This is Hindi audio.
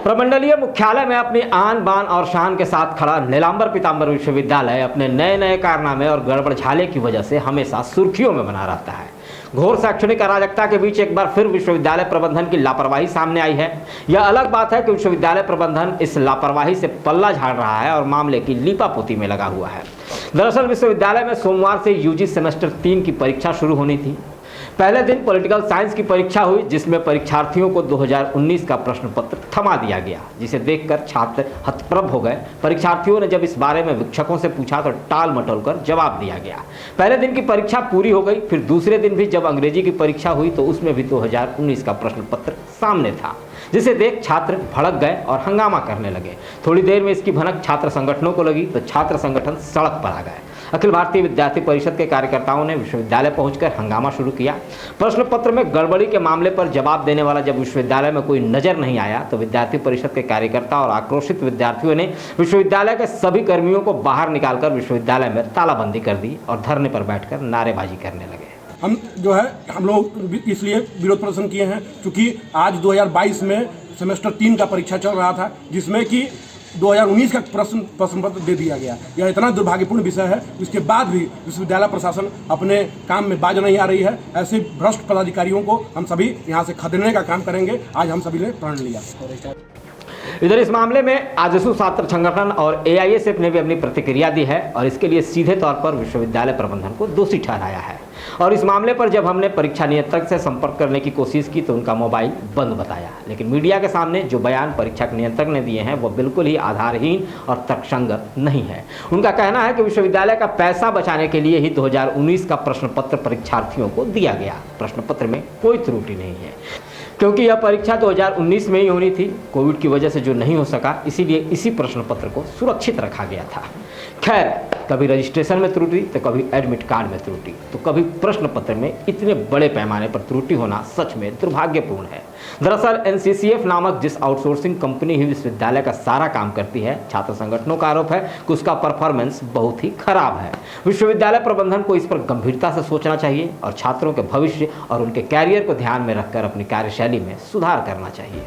प्रमंडलीय मुख्यालय में अपनी आन बान और शान के साथ खड़ा नीलांबर पीतांबर विश्वविद्यालय अपने नए नए कारनामे और गड़बड़झाले की वजह से हमेशा सुर्खियों में बना रहता है। घोर शैक्षणिक अराजकता के बीच एक बार फिर विश्वविद्यालय प्रबंधन की लापरवाही सामने आई है। यह अलग बात है कि विश्वविद्यालय प्रबंधन इस लापरवाही से पल्ला झाड़ रहा है और मामले की लीपापोती में लगा हुआ है। दरअसल विश्वविद्यालय में सोमवार से यूजी सेमेस्टर 3 की परीक्षा शुरू होनी थी। पहले दिन पॉलिटिकल साइंस की परीक्षा हुई, जिसमें परीक्षार्थियों को 2019 का प्रश्न पत्र थमा दिया गया, जिसे देखकर छात्र हतप्रभ हो गए। परीक्षार्थियों ने जब इस बारे में शिक्षकों से पूछा तो टाल मटोल कर जवाब दिया गया। पहले दिन की परीक्षा पूरी हो गई, फिर दूसरे दिन भी जब अंग्रेजी की परीक्षा हुई तो उसमें भी 2019 का प्रश्न पत्र सामने था, जिसे देख छात्र भड़क गए और हंगामा करने लगे। थोड़ी देर में इसकी भनक छात्र संगठनों को लगी तो छात्र संगठन सड़क पर आ गए। अखिल भारतीय विद्यार्थी परिषद के कार्यकर्ताओं ने विश्वविद्यालय पहुंचकर हंगामा शुरू किया। प्रश्न पत्र में गड़बड़ी के मामले पर जवाब देने वाला जब विश्वविद्यालय में कोई नजर नहीं आया तो विद्यार्थी परिषद के कार्यकर्ता और आक्रोशित विद्यार्थियों ने विश्वविद्यालय के सभी कर्मियों को बाहर निकालकर विश्वविद्यालय में तालाबंदी कर दी और धरने पर बैठकर नारेबाजी करने लगे। हम लोग इसलिए विरोध प्रदर्शन किए हैं क्योंकि आज 2022 में सेमेस्टर 3 का परीक्षा चल रहा था, जिसमें कि 2019 का प्रश्न पत्र दे दिया गया। यह इतना दुर्भाग्यपूर्ण विषय है, इसके बाद भी विश्वविद्यालय प्रशासन अपने काम में बाज नहीं आ रही है। ऐसे भ्रष्ट पदाधिकारियों को हम सभी यहाँ से खदेड़ने का काम करेंगे। आज हम सभी ने प्रण लिया। इधर इस मामले में आजसू छात्र संगठन और एआईएसएफ ने भी अपनी प्रतिक्रिया दी है और इसके लिए सीधे तौर पर विश्वविद्यालय प्रबंधन को दोषी ठहराया है। और इस मामले पर जब हमने परीक्षा नियंत्रक से संपर्क करने की कोशिश की तो उनका मोबाइल बंद बताया, लेकिन मीडिया के सामने जो बयान परीक्षा नियंत्रक ने दिए हैं वो बिल्कुल ही आधारहीन और तर्कसंगत नहीं है। उनका कहना है कि विश्वविद्यालय का पैसा बचाने के लिए ही 2019 का प्रश्न पत्र परीक्षार्थियों को दिया गया। प्रश्न पत्र में कोई त्रुटि नहीं है, क्योंकि यह परीक्षा 2019 में ही होनी थी। कोविड की वजह से जो नहीं हो सका, इसीलिए इसी प्रश्न पत्र को सुरक्षित रखा गया था। खैर, कभी रजिस्ट्रेशन में त्रुटि तो कभी एडमिट कार्ड में त्रुटि, तो कभी प्रश्न पत्र में इतने बड़े पैमाने पर त्रुटि होना सच में दुर्भाग्यपूर्ण है। दरअसल एनसीसीएफ नामक जिस आउटसोर्सिंग कंपनी ही विश्वविद्यालय का सारा काम करती है, छात्र संगठनों का आरोप है कि उसका परफॉर्मेंस बहुत ही खराब है। विश्वविद्यालय प्रबंधन को इस पर गंभीरता से सोचना चाहिए और छात्रों के भविष्य और उनके कैरियर को ध्यान में रखकर अपनी कार्यशैली में सुधार करना चाहिए।